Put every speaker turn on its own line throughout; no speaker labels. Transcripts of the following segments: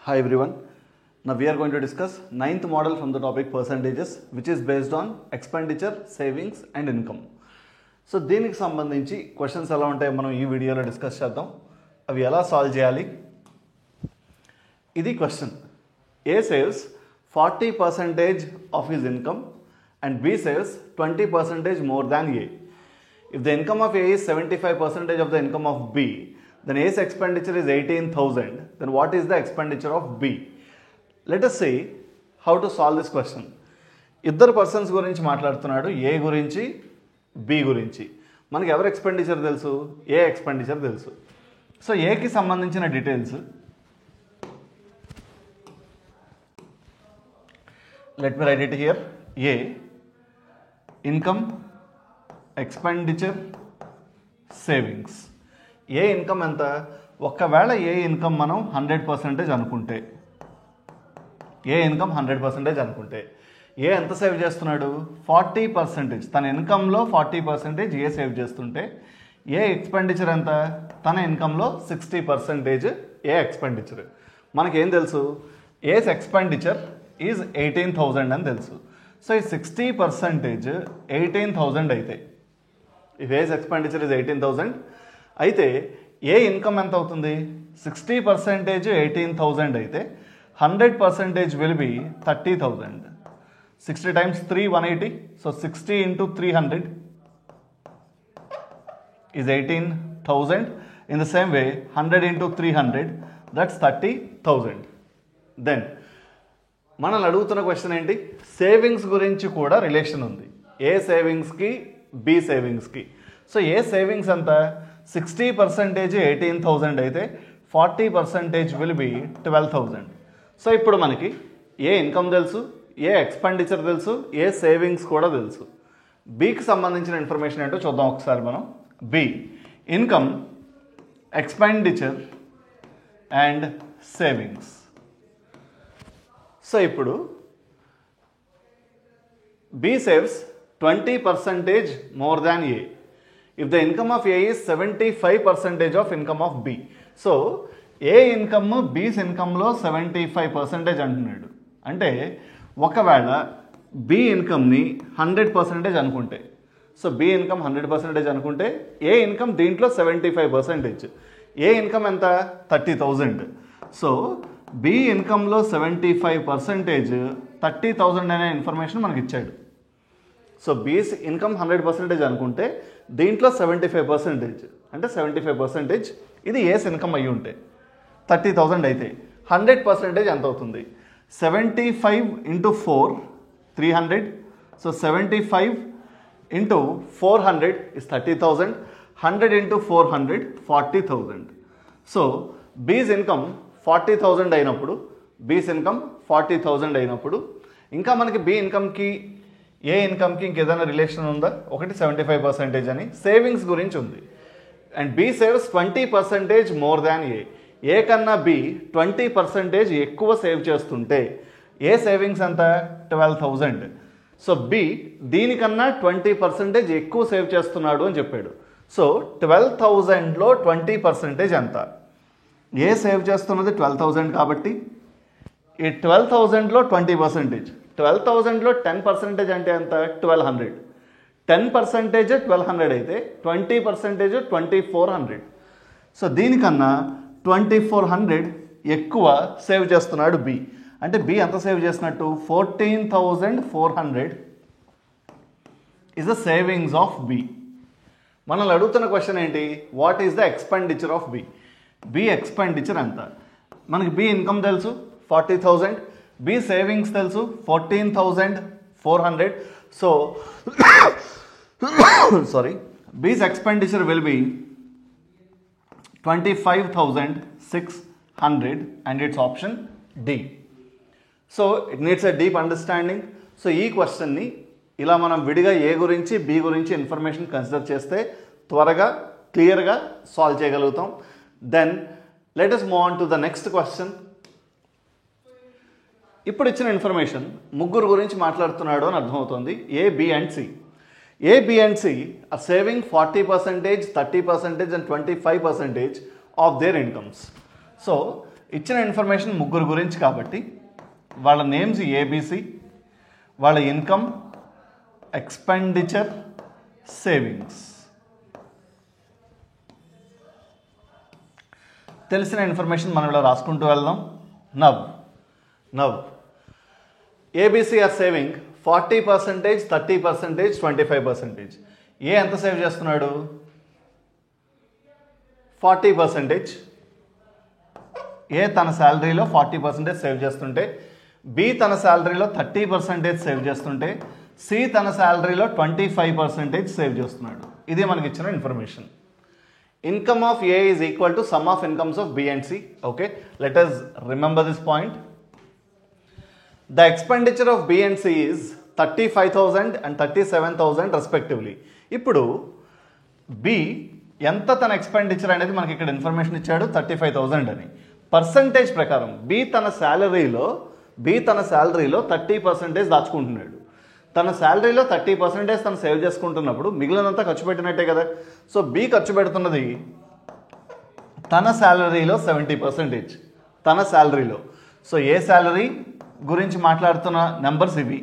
Hi everyone. Now we are going to discuss ninth model from the topic percentages, which is based on expenditure, savings and income. So దీనికి సంబంధించి questions ఎలా ఉంటాయో మనం ఈ వీడియోలో discuss చేద్దాం. అవి ఎలా సాల్వ్ చేయాలి? ఇది question. A saves 40% of his income and B saves 20% more than A. If the income of A is 75% of the income of B, then A's expenditure is 18,000. Then what is the expenditure of B? Let us see how to solve this question. ఇద్దరు persons గురించి మాట్లాడుతున్నాడు, ఏ గురించి B గురించి. మనకి ఎవరు expenditure తెలుసు? ఏ expenditure తెలుసు. So ఏకి సంబంధించిన details let me write it here. A income, expenditure, savings. A income ఎంత? ఒకవేళ ఏ ఇన్కమ్ మనం 100% అనుకుంటే, ఏ ఇన్కమ్ 100% అనుకుంటే ఏ ఎంత సేవ్ చేస్తున్నాడు? 40%. తన ఇన్కంలో 40% ఏ సేవ్ చేస్తుంటే ఏ ఎక్స్పెండిచర్ ఎంత? తన ఇన్కంలో 60% ఏ ఎక్స్పెండిచర్. మనకేం తెలుసు? ఏస్ ఎక్స్పెండిచర్ ఈజ్ 18,000 అని తెలుసు. సో ఈ 60% 18,000 అయితే, ఇఫ్ ఏస్ ఎక్స్పెండిచర్ ఈజ్ 18,000 అయితే ఏ ఇన్కమ్ ఎంత అవుతుంది? 60% 18,000 అయితే 100% will be 30,000. 60 times 3 180. So 60 into 300 is 18,000. In the same way 100 into 300 that's 30,000. Then మనల్ని అడుగుతున్న క్వశ్చన్ ఏంటి? సేవింగ్స్ గురించి కూడా రిలేషన్ ఉంది. ఏ సేవింగ్స్కి బి సేవింగ్స్కి. సో ఏ సేవింగ్స్ అంత? 60% 18,000 అయితే 40% విల్ బి 12,000. సో ఇప్పుడు మనకి ఏ ఇన్కమ్ తెలుసు, ఏ ఎక్స్పెండిచర్ తెలుసు, ఏ సేవింగ్స్ కూడా తెలుసు. బికి సంబంధించిన ఇన్ఫర్మేషన్ ఏంటో చూద్దాం ఒకసారి మనం. B income, expenditure and savings. So ఇప్పుడు B saves 20% more than A. If the income of A is 75% of income of B. So A income B's ఇన్కమ్లో 75% అంటున్నాడు. అంటే ఒకవేళ బి ఇన్కమ్ని 100% అనుకుంటే, సో బి ఇన్కమ్ 100% అనుకుంటే ఏ ఇన్కమ్ దీంట్లో 75%. ఏ ఇన్కమ్ ఎంత? 30,000. So B ఇన్కమ్లో 75% 30,000 అనే ఇన్ఫర్మేషన్ మనకి ఇచ్చాడు. సో బీస్ ఇన్కమ్ 100% అనుకుంటే దీంట్లో 75% అంటే 75% ఇది ఏస్ ఇన్కమ్ అయ్యి ఉంటే 30,000 అయితే 100% ఎంత అవుతుంది? 75 into 4 300. So 75 into 400 is 30,000. 100 into 400 40,000. So బీస్ ఇన్కమ్ 40,000 అయినప్పుడు, బీస్ ఇన్కమ్ 40,000 అయినప్పుడు ఇంకా మనకి బి ఇన్కమ్కి ఏ ఇన్కమ్కి ఇంకేదైనా రిలేషన్ ఉందా? ఒకటి 75% అని సేవింగ్స్ గురించి ఉంది. And B saves 20% more than A. A కన్నా బి 20% ఎక్కువ సేవ్ చేస్తుంటే ఏ సేవింగ్స్ ఎంత? 12,000. సో బి దీనికన్నా 20% ఎక్కువ సేవ్ చేస్తున్నాడు అని చెప్పాడు. సో 12,000లో 20% ఎంత? ఏ సేవ్ చేస్తున్నది 12,000 కాబట్టి ఈ 12,000లో 20%. 12,000లో 10% అంటే ఎంత? 1,200. 10% 1,200 అయితే 20% 2,400. సో దీనికన్నా 2,400 ఎక్కువ సేవ్ చేస్తున్నాడు బి. అంటే బి ఎంత సేవ్ చేసినట్టు? 14,400 is the savings of B. మనల్ని అడుగుతున్న క్వశ్చన్ ఏంటి? What is the expenditure of B. B expenditure ఎంత? మనకి బి ఇన్కమ్ తెలుసు 40,000, బి సేవింగ్స్ తెలుసు 14,400. So sorry, B's expenditure will be 25,600 and it's option D. So it needs a deep understanding. So ఈ క్వశ్చన్ని ఇలా మనం విడిగా ఏ గురించి బి గురించి ఇన్ఫర్మేషన్ కన్సిడర్ చేస్తే త్వరగా క్లియర్గా సాల్వ్ చేయగలుగుతాం. Then let us move on to the next question. ఇప్పుడు ఇచ్చిన ఇన్ఫర్మేషన్ ముగ్గురు గురించి మాట్లాడుతున్నాడు అని అర్థమవుతుంది. A, B and C. A, B and C are saving 40%, 30% and 25% of their incomes. So ఇచ్చిన ఇన్ఫర్మేషన్ ముగ్గురు గురించి కాబట్టి వాళ్ళ నేమ్స్ ఏబిసి, వాళ్ళ ఇన్కమ్, ఎక్స్పెండిచర్, సేవింగ్స్. తెలిసిన ఇన్ఫర్మేషన్ మనం ఇలా రాసుకుంటూ వెళ్దాం. Now ABC are saving 40%, 30%, 25%. A ఎంత సేవ్ చేస్తున్నాడు? 40%. ఏ తన శాలరీలో 40% సేవ్ చేస్తుంటే, బి తన శాలరీలో 30% సేవ్ చేస్తుంటే, సి తన శాలరీలో 25% సేవ్ చేస్తున్నాడు. ఇది మనకి ఇచ్చిన information. Income of A is equal to sum of incomes of B and C. Okay, let us remember this point. The expenditure of B and C is 35,000 and 37,000 respectively. ఇప్పుడు B ఎంత తన expenditure అనేది మనకి ఇక్కడ information ఇచ్చాడు 35,000 అని. Percentage ప్రకారం B తన శాలరీలో 30% దాచుకుంటున్నాడు. తన శాలరీలో 30% తను సేవ్ చేసుకుంటున్నప్పుడు మిగిలినంతా ఖర్చు పెట్టినట్టే కదా. సో బి ఖర్చు పెడుతున్నది తన శాలరీలో 70%, తన శాలరీలో. సో ఏ శాలరీ గురించి మాట్లాడుతున్న నెంబర్స్ ఇవి,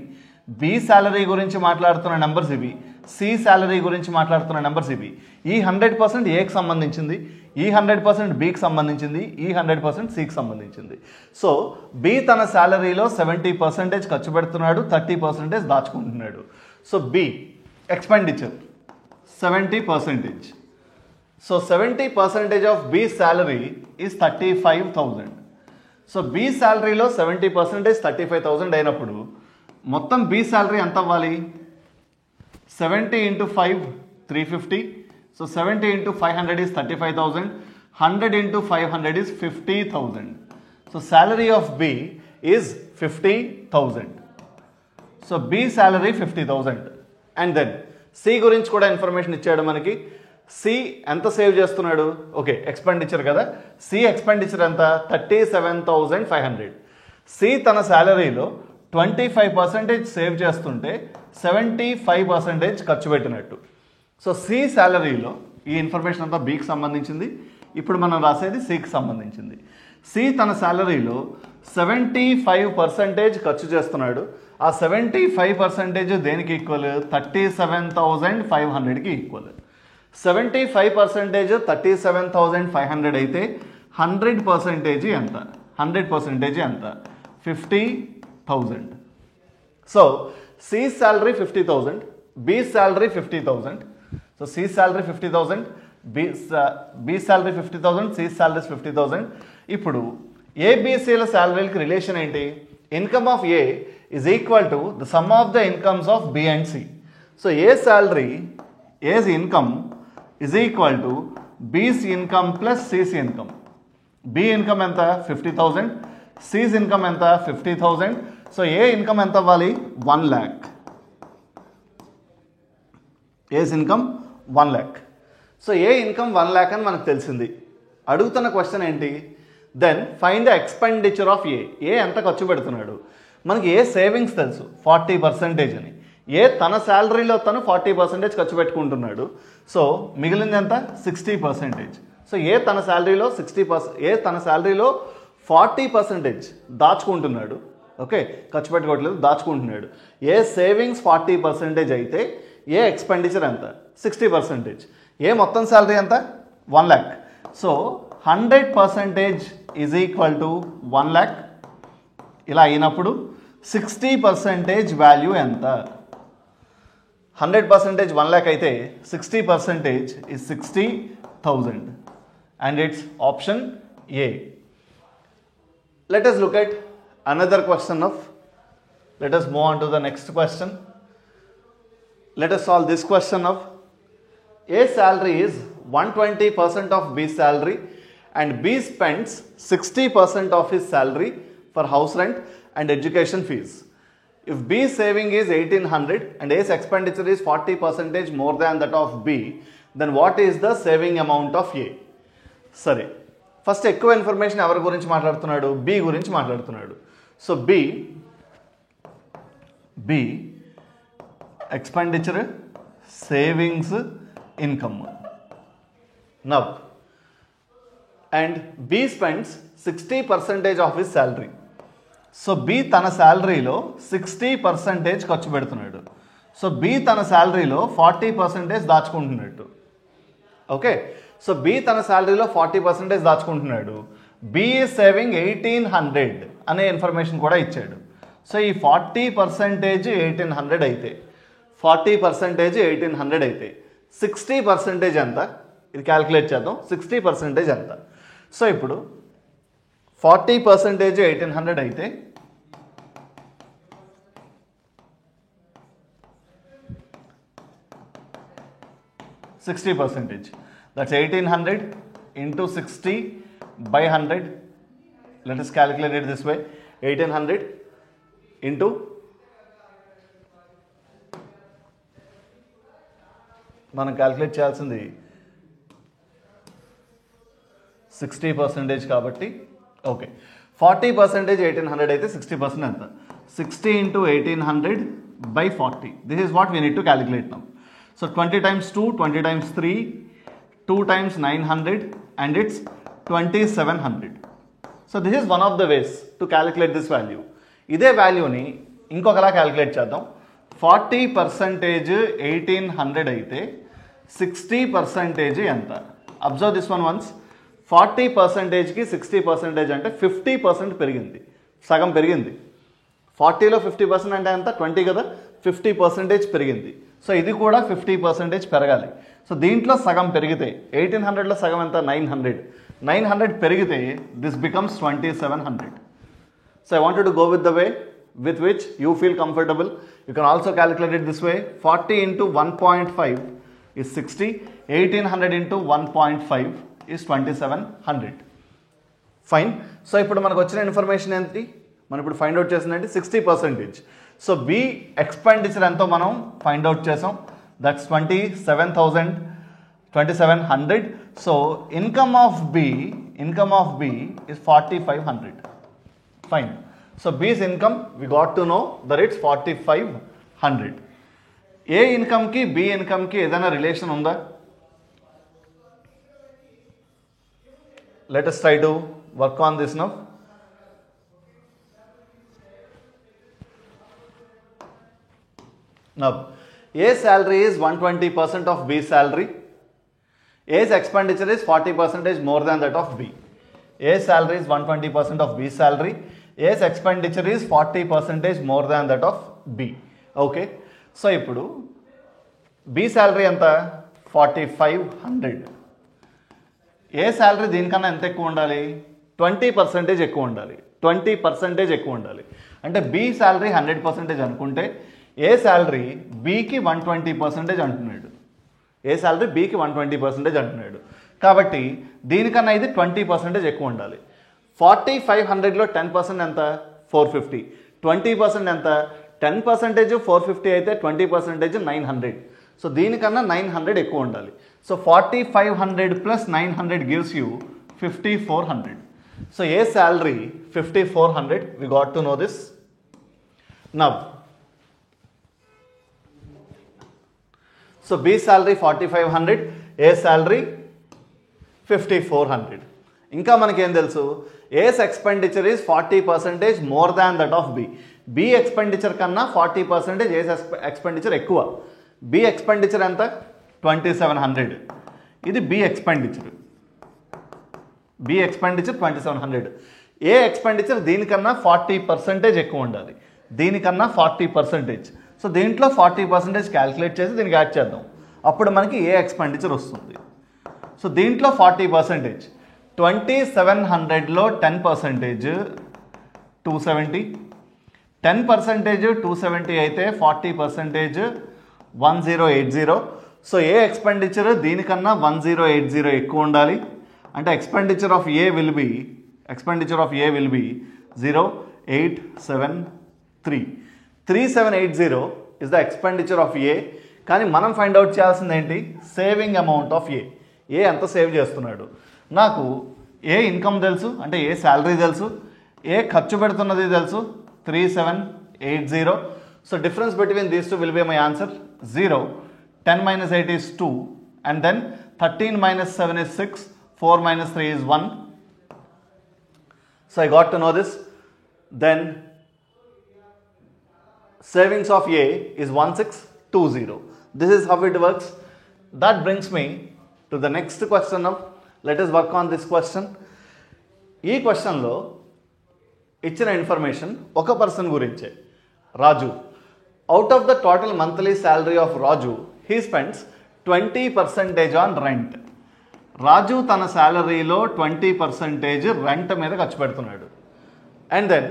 బి శాలరీ గురించి మాట్లాడుతున్న నెంబర్స్ ఇవి, సి శాలరీ గురించి మాట్లాడుతున్న నెంబర్స్ ఇవి. ఈ 100% ఏకి సంబంధించింది, ఈ 100% బికి సంబంధించింది, ఈ 100% సికి సంబంధించింది. సో బి తన శాలరీలో 70% ఖర్చు పెడుతున్నాడు, 30% దాచుకుంటున్నాడు. So B expenditure 70%. So 70% of B salary is 35,000. So B శాలరీలో 70% 35,000 అయినప్పుడు మొత్తం బి శాలరీ ఎంత అవ్వాలి? 70 into 5 350. So 70 into 500 is 35,000. 100 into 500 is 50,000. So salary of B is 50,000. So B salary 50,000. And then C గురించి కూడా ఇన్ఫర్మేషన్ ఇచ్చాడు మనకి. C ఎంత సేవ్ చేస్తున్నాడు? ఓకే, ఎక్స్పెండిచర్ కదా. C ఎక్స్పెండిచర్ ఎంత? 37,500. C తన శాలరీలో 25% సేవ్ చేస్తుంటే 75% ఖర్చు పెట్టినట్టు. సో సి శాలరీలో ఈ ఇన్ఫర్మేషన్ అంతా బికి సంబంధించింది, ఇప్పుడు మనం రాసేది సికి సంబంధించింది. సి తన శాలరీలో 75% ఖర్చు చేస్తున్నాడు. ఆ 75% దేనికి ఈక్వల్? 37,500కి ఈక్వల్. 75% 37,500 అయితే 100% ఎంత? 100% ఎంత? 50,000. So C salary 50,000, B salary 50,000. So C salary 50,000, B salary 50,000, C salary 50,000. ఇప్పుడు ABCల శాలరీలకి రిలేషన్ ఏంటి? Income of A is equal to the sum of the incomes of B and C. So A salary, A's income is equal to B's income plus C's income. B income ఎంత? 50,000. C's income ఎంత? 50,000. So A income ఎంత అవ్వాలి? 1 lakh. A's income 1 lakh. So A income 1 lakh అని మనకు తెలిసింది. అడుగుతున్న question ఏంటి? Then find the expenditure of A. A ఎంత ఖర్చు పెడుతున్నాడు? మనకి ఏ సేవింగ్స్ తెలుసు 40% అని. ఏ తన శాలరీలో తను 40% ఖర్చు పెట్టుకుంటున్నాడు. సో మిగిలింది ఎంత? 60%. సో ఏ తన శాలరీలో 60%, ఏ తన శాలరీలో 40% దాచుకుంటున్నాడు. ఓకే, ఖర్చు పెట్టుకోవట్లేదు, దాచుకుంటున్నాడు. ఏ సేవింగ్స్ 40% అయితే ఏ ఎక్స్పెండిచర్ ఎంత? 60%. ఏ మొత్తం శాలరీ ఎంత? 1 lakh. So 100% is equal to 1 lakh. ఇలా అయినప్పుడు 60% వాల్యూ ఎంత? 100% 1 lakh అయితే 60% is 60,000. And it's option A. Let us look at another question of, let us move on to the next question. Let us solve this question of A salary is 120% of B's salary and B spends 60% of his salary for house rent and education fees. If B's saving is 1,800 and A's expenditure is 40% more than that of B, then what is the saving amount of A? సరే, first ఎక్కువ information ఎవరి గురించి మాట్లాడుతున్నాడు? B గురించి మాట్లాడుతున్నాడు. So B expenditure, savings, income. Now and B spends 60% of his salary. So B తన శాలరీలో 60% ఖర్చు పెడుతున్నాడు. సో బి తన శాలరీలో 40% దాచుకుంటున్నట్టు. ఓకే, సో బి తన శాలరీలో 40% దాచుకుంటున్నాడు. బి ఈజ్ సేవింగ్ 1800 అనే ఇన్ఫర్మేషన్ కూడా ఇచ్చాడు. సో ఈ 40% 1800 అయితే 40% 1800 అయితే 60% ఎంత? ఇది క్యాల్కులేట్ చేద్దాం. 60% ఎంత? సో ఇప్పుడు 40% 1800 అయితే 60%. That's 1800 into 60 by 100. Let us calculate it this way. 1800 into మనం క్యాల్కులేట్ చేయాల్సింది 60% కాబట్టి ఓకే. 40% 1800 అయితే 60% ఎంత? 60 into 1800 by 40. This is what we need to calculate now. So 20 times 2, 20 times 3, 2 times 900 and it's 2700. So this is one of the ways to calculate this value. ఇదే వాల్యూని ఇంకొకలా calculate చేద్దాం. 40% 1800 అయితే 60% ఎంత? Observe this one once. 40%కి 60% అంటే 50% పెరిగింది, సగం పెరిగింది. 40లో 50% అంటే ఎంత? 20 కదా, 50% పెరిగింది. సో ఇది కూడా 50% పెరగాలి. సో దీంట్లో సగం పెరిగితే 1800లో సగం ఎంత? 900 పెరిగితే this becomes 2700. So I wanted to go with the way with which you feel comfortable. You can also calculate it this way. 40 into 1.5 is 60. 1800 into 1.5 is 2700. Fine. So ఇప్పుడు మనకు వచ్చిన ఇన్ఫర్మేషన్ ఏంటి? మనం ఇప్పుడు ఫైండ్ అవుట్ చేసిందంటే 60%. So B expenditure ఎంతో మనం find out చేసాం. That's 2700. So income of B is 4500. Fine. So B's income, we got to know that it's 4500. A income ki B income ki ఏదైనా రిలేషన్ ఉందా? Let us try to work on this now. Now, A's salary is 120% of B's salary. A's expenditure is 40% more than that of B. A's salary is 120% of B's salary. A's expenditure is 40% more than that of B. Okay. So, ఇప్పుడు B salary ఎంత? 4500. A salary దీనికన్నా ఎంత ఎక్కువ ఉండాలి? 20% ఎక్కువ ఉండాలి. 20% ఎక్కువ ఉండాలి. అంటే B salary 100% అనుకుంటే A salary Bకి 120% అంటున్నాడు. A salary Bకి 120% అంటున్నాడు. కాబట్టి దీనికన్నా ఇది 20% ఎక్కువ ఉండాలి. 4500లో 10% ఎంత? 450. 20% ఎంత? 10% 450 అయితే 20% 900. సో దీనికన్నా 900 ఎక్కువ ఉండాలి. So 4500 plus 900 gives you 5400. So A salary 5400. We got to know this. Now, so B salary 4500, A salary 5400. ఇంకా మనకేం తెలుసు? A's expenditure is 40% more than that of B. B expenditure కన్నా 40% A's expenditure ఎక్కువ. B expenditure ఎంత? 2700. ఇది B expenditure. B expenditure 2700. A expenditure దీనికన్నా 40% ఎక్కువ ఉండాలి. దీనికన్నా 40%. సో దీంట్లో 40% క్యాల్కులేట్ చేసి దీనికి యాడ్ చేద్దాం. అప్పుడు మనకి ఏ ఎక్స్పెండిచర్ వస్తుంది. సో దీంట్లో 40%. 2700లో 10% 270. 10% 270 అయితే 40% 1080. సో ఏ ఎక్స్పెండిచర్ దీనికన్నా 1080 ఎక్కువ ఉండాలి. అంటే expenditure of A will be 0873. 3780 is the expenditure of A. కానీ మనం ఫైండ్ అవుట్ చేయాల్సింది ఏంటి? Saving amount of A. A ఎంత సేవ్ చేస్తున్నాడు? నాకు ఏ ఇన్కమ్ తెలుసు, అంటే ఏ శాలరీ తెలుసు, ఏ ఖర్చు పెడుతున్నది తెలుసు, 3780. So difference between these two will be my answer 0. 10 minus 8 is 2 and then 13 minus 7 is 6, 4 minus 3 is 1. So I got to know this. Then savings of A is 1620. This is how it works. That brings me to the next question now. Let us work on this question. ఈ క్వశ్చన్లో ఇచ్చిన information ఒక person గురించే, Raju. Out of the total monthly salary of Raju he spends 20% on rent. Raju తన శాలరీలో 20% rent మీద ఖర్చు పెడుతున్నాడు. And then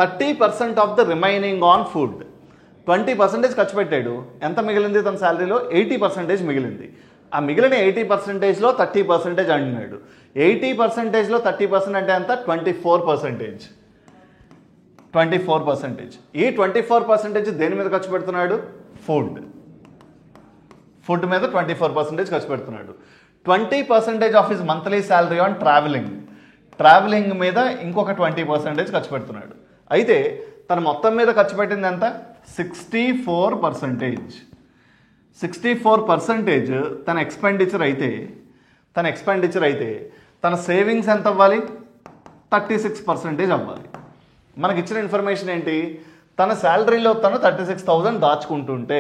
30% of the remaining on food. 20% ఖర్చు పెట్టాడు. ఎంత మిగిలింది తన శాలరీలో? 80% మిగిలింది. ఆ మిగిలిన 80%లో 30% అంటున్నాడు. 80%లో 30% అంటే ఎంత? 24%. 24%. ఈ 24% దేని మీద ఖర్చు పెడుతున్నాడు? ఫుడ్. ఫుడ్ మీద 24% ఖర్చు పెడుతున్నాడు. 20% of his monthly salary on travelling. Travelling మీద ఇంకొక 20% ఖర్చు పెడుతున్నాడు. అయితే తను మొత్తం మీద ఖర్చు పెట్టింది ఎంత? 64%. 64% తన ఎక్స్పెండిచర్ అయితే తన సేవింగ్స్ ఎంత అవ్వాలి? 36% అవ్వాలి. మనకి ఇచ్చిన ఇన్ఫర్మేషన్ ఏంటి? తన శాలరీలో తను 36,000 దాచుకుంటుంటే,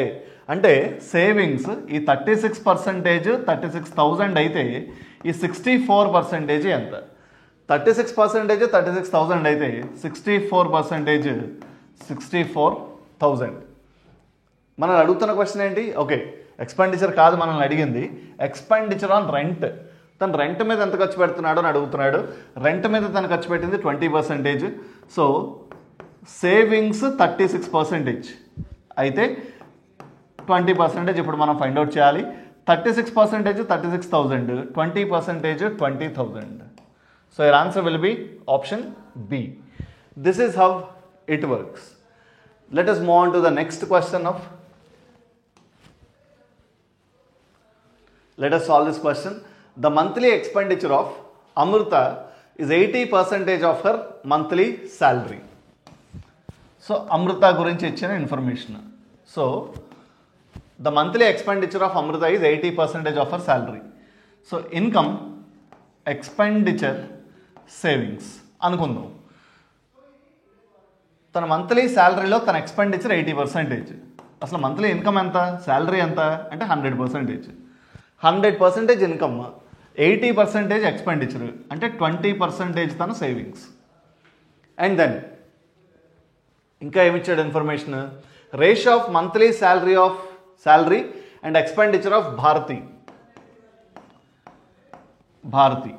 అంటే సేవింగ్స్ ఈ 36%, 36,000 అయితే ఈ 64% ఎంత? 36% 36,000 అయితే 64% 64,000. మనం అడుగుతున్న క్వశ్చన్ ఏంటి? ఓకే, ఎక్స్పెండిచర్ కాదు మనల్ని అడిగింది, ఎక్స్పెండిచర్ ఆన్ రెంట్. తను రెంట్ మీద ఎంత ఖర్చు పెడుతున్నాడో అని అడుగుతున్నాడు. రెంట్ మీద తను ఖర్చు పెట్టింది 20%. సో సేవింగ్స్ 36% అయితే 20% ఇప్పుడు మనం ఫైండ్ అవుట్ చేయాలి. 36% 36,000, 20% 20,000. So your answer will be option B. This is how it works. Let us move on to the next question of. Let us solve this question. The monthly expenditure of Amrita is 80% of her monthly salary. So Amrita gurinchi ichina information. So the monthly expenditure of Amrita is 80% of her salary. So income, expenditure, savings అనుకుందాం. తన monthly శాలరీలో తన expenditure 80%. అసలు monthly income ఎంత? Salary ఎంత అంటే 100%. 100% income, 80% expenditure అంటే 20% తన savings. And then ఇంకా ఏమిచ్చాడు information? Ratio of monthly salary and expenditure of Bharati.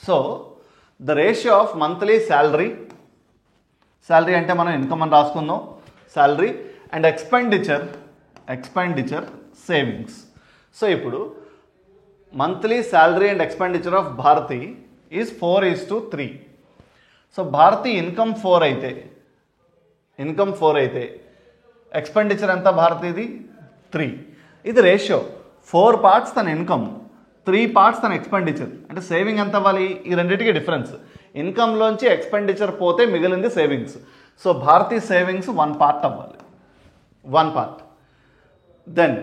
So the ratio of monthly salary అంటే మనం ఇన్కమ్ అని రాసుకుందాం, salary, and expenditure savings. So ఇప్పుడు monthly salary and expenditure of Bharati is 4:3. So Bharati income 4 అయితే expenditure ఎంత భారతిది? 3. ఇది రేషియో. 4 parts తన ఇన్కమ్, 3 parts తన ఎక్స్పెండిచర్. అంటే సేవింగ్ ఎంత అవ్వాలి? ఈ రెండింటికి డిఫరెన్స్. ఇన్కమ్లోంచి ఎక్స్పెండిచర్ పోతే మిగిలింది savings. So Bharati savings 1 part అవ్వాలి, 1 part. Then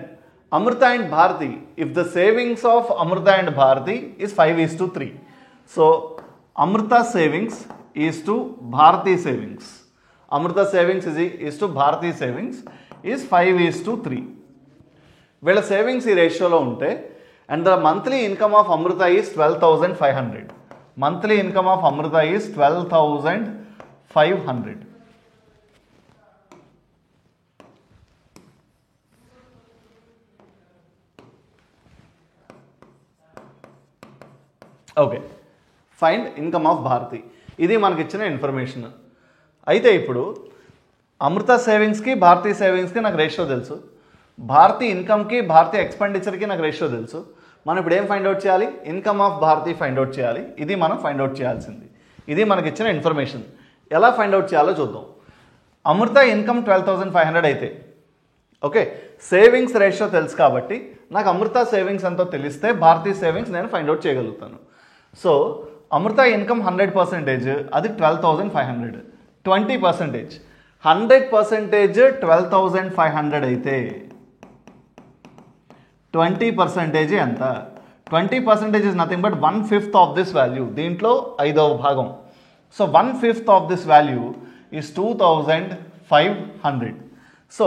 Amrita and Bharati, if the savings of Amrita and Bharati is 5:3. So Amrita savings is to Bharati savings. Amrita savings is to Bharati savings is 5:3. వీళ్ళ సేవింగ్స్ ఈ రేషియోలో ఉంటే, and the monthly income of Amrita is 12,500. Monthly income of Amrita is 12,500. Okay, find income of Bharati. ఇది మనకి ఇచ్చిన information. అయితే ఇప్పుడు అమృత సేవింగ్స్కి భారతీ సేవింగ్స్కి నాకు రేషియో తెలుసు, భారతీ ఇన్కమ్కి భారతీ ఎక్స్పెండిచర్కి నాకు రేషియో తెలుసు. మనం ఇప్పుడు ఏం ఫైండ్ అవుట్ చేయాలి? Income of Bharati find out చేయాలి. ఇది మనం ఫైండ్ అవుట్ చేయాల్సింది. ఇది మనకి ఇచ్చిన ఇన్ఫర్మేషన్. ఎలా ఫైండ్ అవుట్ చేయాలో చూద్దాం. అమృత ఇన్కమ్ 12,500 అయితే, ఓకే, సేవింగ్స్ రేషియో తెలుసు కాబట్టి నాకు అమృత సేవింగ్స్ ఎంతో తెలిస్తే భారతీ సేవింగ్స్ నేను ఫైండ్ అవుట్ చేయగలుగుతాను. సో అమృత ఇన్కమ్ 100%, అది 12,500. 20%, 100% 12,500 అయితే 20% ఎంత? 20% is nothing but 1/5 of this value. దీంట్లో 5వ భాగం. So 1/5 of this value is 2500. So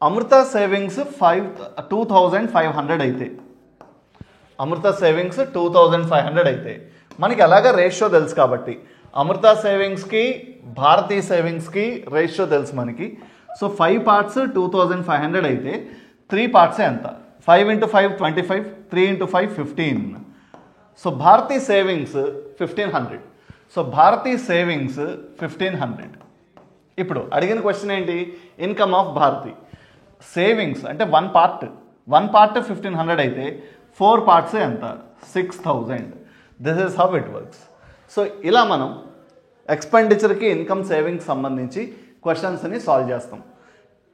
Amrita savings 2500 అయితే, అమృత సేవింగ్స్ 2500 అయితే మనకి ఎలాగ రేషియో తెలుసు కాబట్టి అమృత సేవింగ్స్కి భారతీ సేవింగ్స్కి రేషియో తెలుసు మనకి. సో 5 parts 2500 అయితే 3 parts ఎంత? 5 into 5 25, 3 into 5 15. So Bharati savings 1500. So Bharati savings 1500. ఇప్పుడు అడిగిన క్వశ్చన్ ఏంటి? Income of Bharati. సేవింగ్స్ అంటే వన్ పార్ట్ 1500 అయితే 4 parts ఎంత? 6000. This is how it works. So ఇలా మనం ఎక్స్పెండిచర్కి ఇన్కమ్ సేవింగ్స్ సంబంధించి క్వశ్చన్స్ని సాల్వ్ చేస్తాం.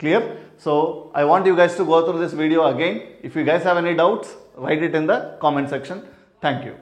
Clear? So I want you guys to go through this video again. If you guys have any doubts, write it in the comment section. Thank you.